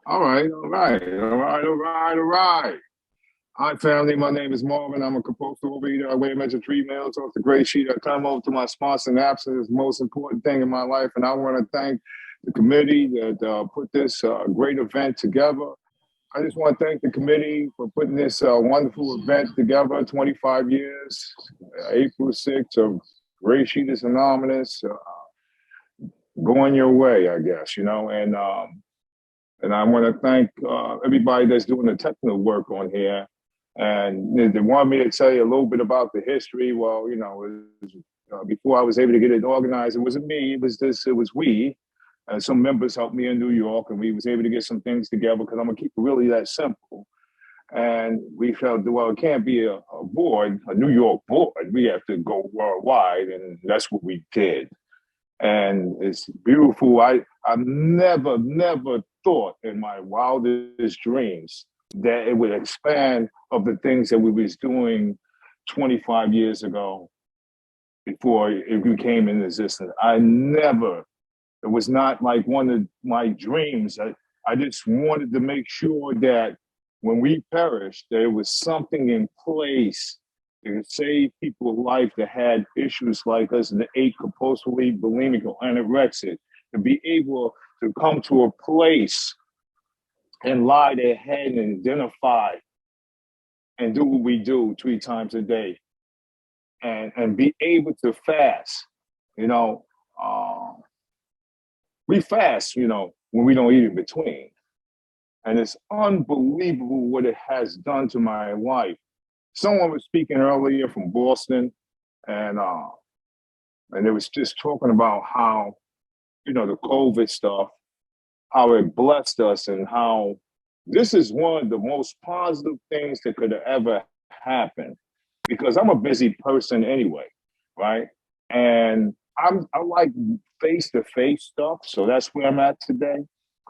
All right, all right, all right, all right, all right. Hi, family. My name is Marvin. I'm a compulsive overeater. I weigh and measure 3 meals off the gray sheet. I come over to my sponsor in absence is the most important thing in my life. And I want to thank the committee that put this great event together. I just want to thank the committee for putting this wonderful event together, 25 years, April 6th of GreySheeters Anonymous, going your way, I guess, and I want to thank everybody that's doing the technical work on here. And they want me to tell you a little bit about the history. Well, before I was able to get it organized, it wasn't me. It was we. Some members helped me in New York, and we was able to get some things together because I'm gonna keep it really that simple. And we felt, well, it can't be a board, a New York board. We have to go worldwide, and that's what we did. And it's beautiful. I never thought in my wildest dreams that it would expand of the things that we was doing 25 years ago before it became in existence. It was not like one of my dreams. I just wanted to make sure that when we perished, there was something in place to save people's life that had issues like us and ate compulsively, bulimic, or anorexic, to be able to come to a place and lie their head and identify and do what we do 3 times a day and be able to fast. You know, we fast, when we don't eat in between. And it's unbelievable what it has done to my life. Someone was speaking earlier from Boston, and it was just talking about how, the COVID stuff, how it blessed us, and how this is one of the most positive things that could have ever happened. Because I'm a busy person anyway, right? And I like face-to-face stuff, so that's where I'm at today.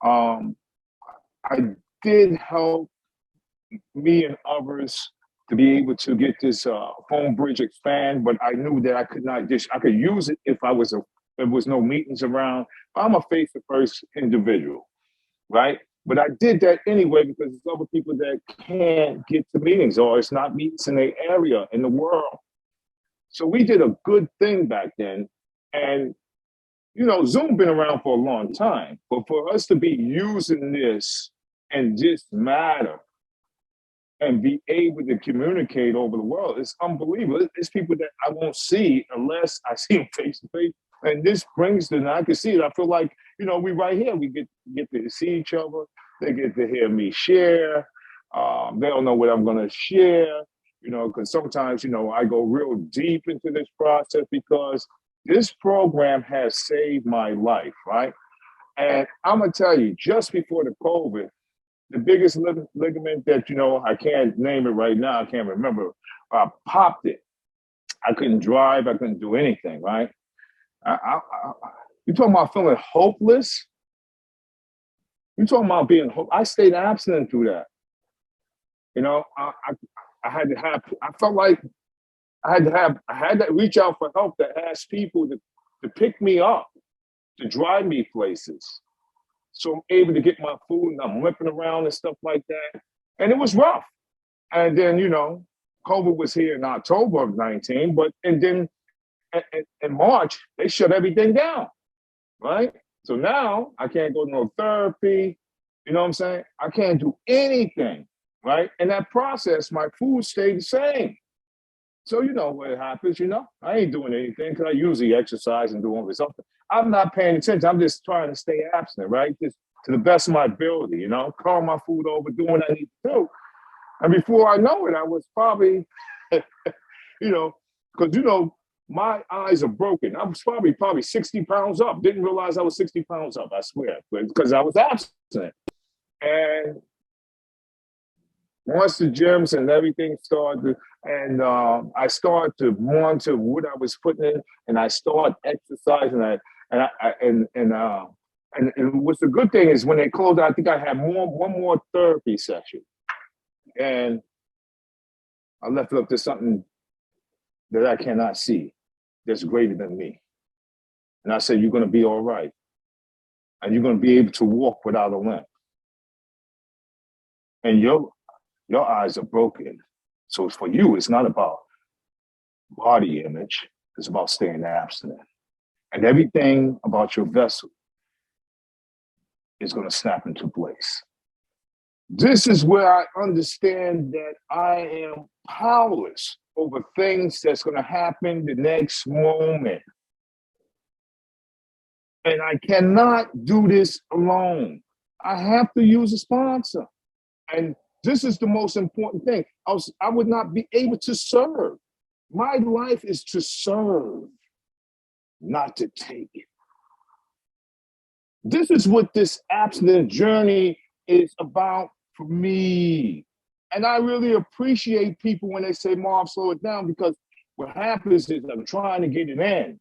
I did help me and others to be able to get this phone bridge expand, but I knew that I could use it if there was no meetings around. I'm a face-to-face individual, right? But I did that anyway because there's other people that can't get to meetings or it's not meetings in their area in the world. So we did a good thing back then. And, Zoom been around for a long time, but for us to be using this in this matter and be able to communicate over the world, it's unbelievable. It's people that I won't see unless I see them face to face. And this brings them, I can see it. I feel like, we right here, we get to see each other. They get to hear me share. They don't know what I'm going to share, because sometimes, I go real deep into this process because this program has saved my life, right? And I'm going to tell you, just before the COVID, the biggest ligament that, I can't name it right now, I can't remember, popped it. I couldn't drive, I couldn't do anything, right? You talking about feeling hopeless? You talking about being I stayed abstinent through that. I had to have, I felt like I had to reach out for help to ask people to pick me up, to drive me places. So I'm able to get my food and I'm limping around and stuff like that. And it was rough. And then, COVID was here in October of 19, and then in March, they shut everything down, right? So now I can't go to no therapy, you know what I'm saying? I can't do anything, right? In that process, my food stayed the same. So you know what happens, I ain't doing anything because I usually exercise and do all this something. I'm not paying attention. I'm just trying to stay abstinent, right? Just to the best of my ability, calm my food over, doing what I need to do. And before I know it, I was probably, because my eyes are broken. I was probably 60 pounds up. Didn't realize I was 60 pounds up, I swear, because I was abstinent. And once the gyms and everything started, and I started to monitor what I was putting in, and I started exercising. And what's the good thing is when they closed, I think I had one more therapy session, and I left it up to something that I cannot see, that's greater than me. And I said, "You're going to be all right, and you're going to be able to walk without a limp." and your eyes are broken. So for you, it's not about body image, it's about staying abstinent. And everything about your vessel is going to snap into place. This is where I understand that I am powerless over things that's going to happen the next moment. And I cannot do this alone. I have to use a sponsor. And this is the most important thing. I would not be able to serve. My life is to serve, not to take it. This is what this abstinent journey is about for me. And I really appreciate people when they say, Marv, slow it down, because what happens is I'm trying to get it in.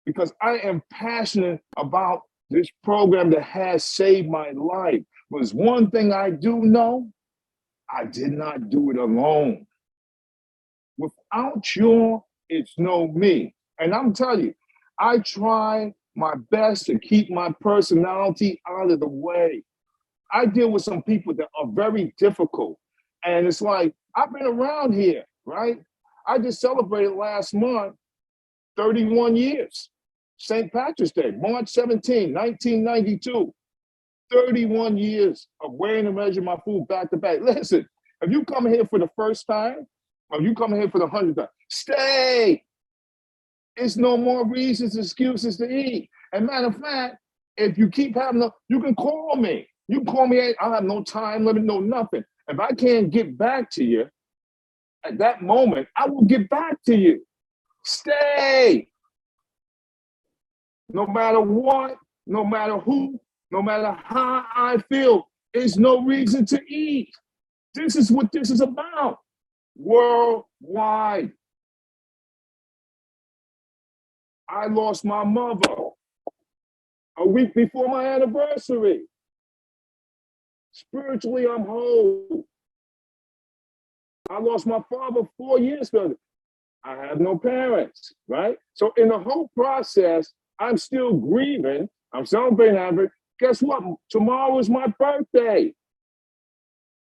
Because I am passionate about this program that has saved my life. But there's one thing I do know, I did not do it alone. Without you, it's no me. And I'm telling you, I try my best to keep my personality out of the way. I deal with some people that are very difficult. And it's like, I've been around here, right? I just celebrated last month 31 years. St. Patrick's Day, March 17, 1992. 31 years of weighing and measuring my food back to back. Listen, if you come here for the first time, or you come here for the 100th time, stay. It's no more reasons, excuses to eat. And matter of fact, if you keep having you can call me. You can call me, I have no time limit, no nothing. If I can't get back to you at that moment, I will get back to you. Stay. No matter what, no matter who, no matter how I feel, there's no reason to eat. This is what this is about. Worldwide. I lost my mother a week before my anniversary. Spiritually, I'm whole. I lost my father 4 years ago. I have no parents, right? So in the whole process, I'm still grieving. I'm celebrating Albert. Guess what? Tomorrow is my birthday.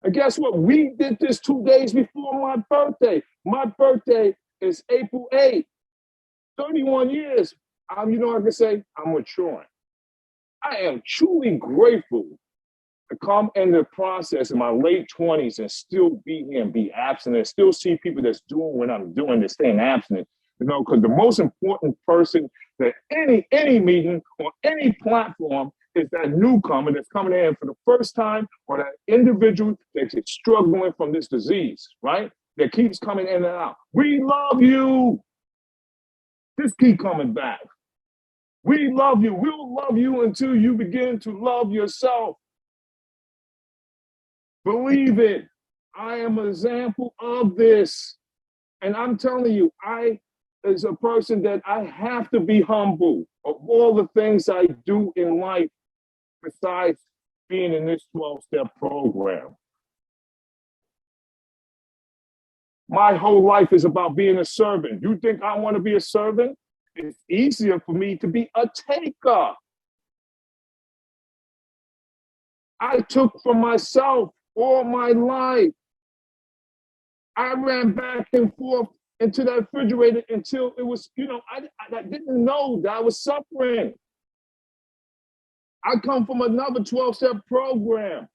And guess what? We did this 2 days before my birthday. My birthday is April 8th. 31 years. You know what I can say? I'm maturing. I am truly grateful to come in the process in my late 20s and still be here and be abstinent, still see people that's doing what I'm doing, that's staying abstinent. You know, because the most important person that any meeting or any platform is that newcomer that's coming in for the first time, or that individual that's struggling from this disease, right? That keeps coming in and out. We love you. Just keep coming back. We love you. We'll love you until you begin to love yourself. Believe it. I am an example of this. And I'm telling you, as a person that I have to be humble of all the things I do in life besides being in this 12-step program. My whole life is about being a servant. You think I want to be a servant? It's easier for me to be a taker. I took from myself all my life. I ran back and forth into that refrigerator until it was, I didn't know that I was suffering. I come from another 12-step program.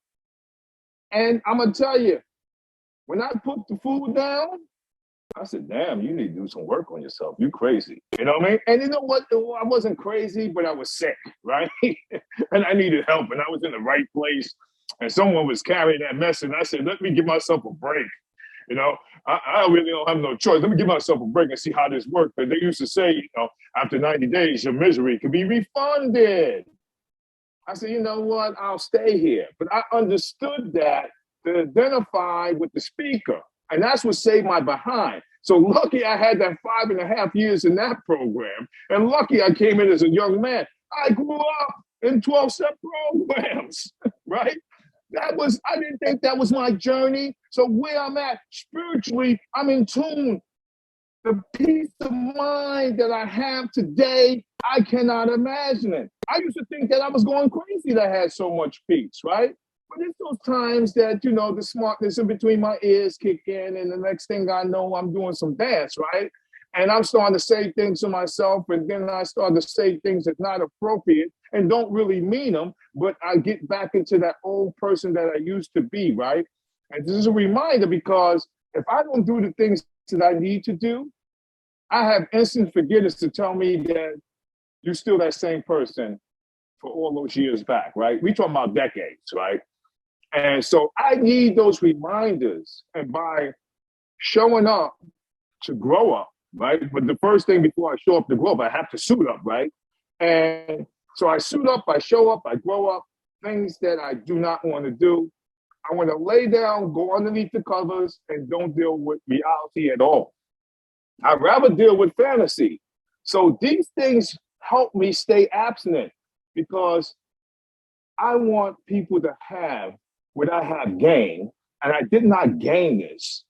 And I'm going to tell you, when I put the food down, I said, damn, you need to do some work on yourself. You crazy. You know what I mean? And you know what? I wasn't crazy, but I was sick, right? And I needed help, and I was in the right place. And someone was carrying that mess, and I said, let me give myself a break. You know, I really don't have no choice. Let me give myself a break and see how this works. But they used to say, after 90 days, your misery can be refunded. I said, you know what? I'll stay here. But I understood that to identify with the speaker. And that's what saved my behind. So lucky I had that 5.5 years in that program. And lucky I came in as a young man. I grew up in 12-step programs, right? I didn't think that was my journey. So where I'm at spiritually, I'm in tune. The peace of mind that I have today, I cannot imagine it. I used to think that I was going crazy that I had so much peace, right? But it's those times that, you know, the smartness in between my ears kick in, and the next thing I know, I'm doing some dance, right? And I'm starting to say things to myself, and then I start to say things that's not appropriate and don't really mean them, but I get back into that old person that I used to be, right? And this is a reminder, because if I don't do the things that I need to do, I have instant forgetters to tell me that you're still that same person for all those years back, right? We talking about decades, right? And so I need those reminders. And by showing up to grow up, right? But the first thing before I show up to grow up, I have to suit up, right? And so I suit up, I show up, I grow up, things that I do not want to do. I want to lay down, go underneath the covers, and don't deal with reality at all. I'd rather deal with fantasy. So these things help me stay abstinent, because I want people to have what I have gained, and I did not gain this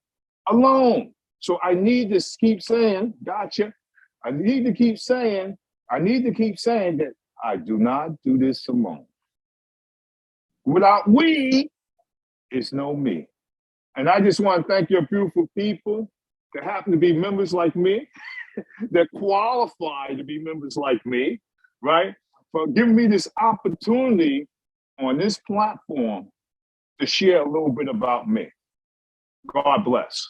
alone. So I need to keep saying, gotcha. I need to keep saying that I do not do this alone. Without we, it's no me. And I just want to thank your beautiful people that happen to be members like me, that qualify to be members like me, right? For giving me this opportunity on this platform to share a little bit about me. God bless.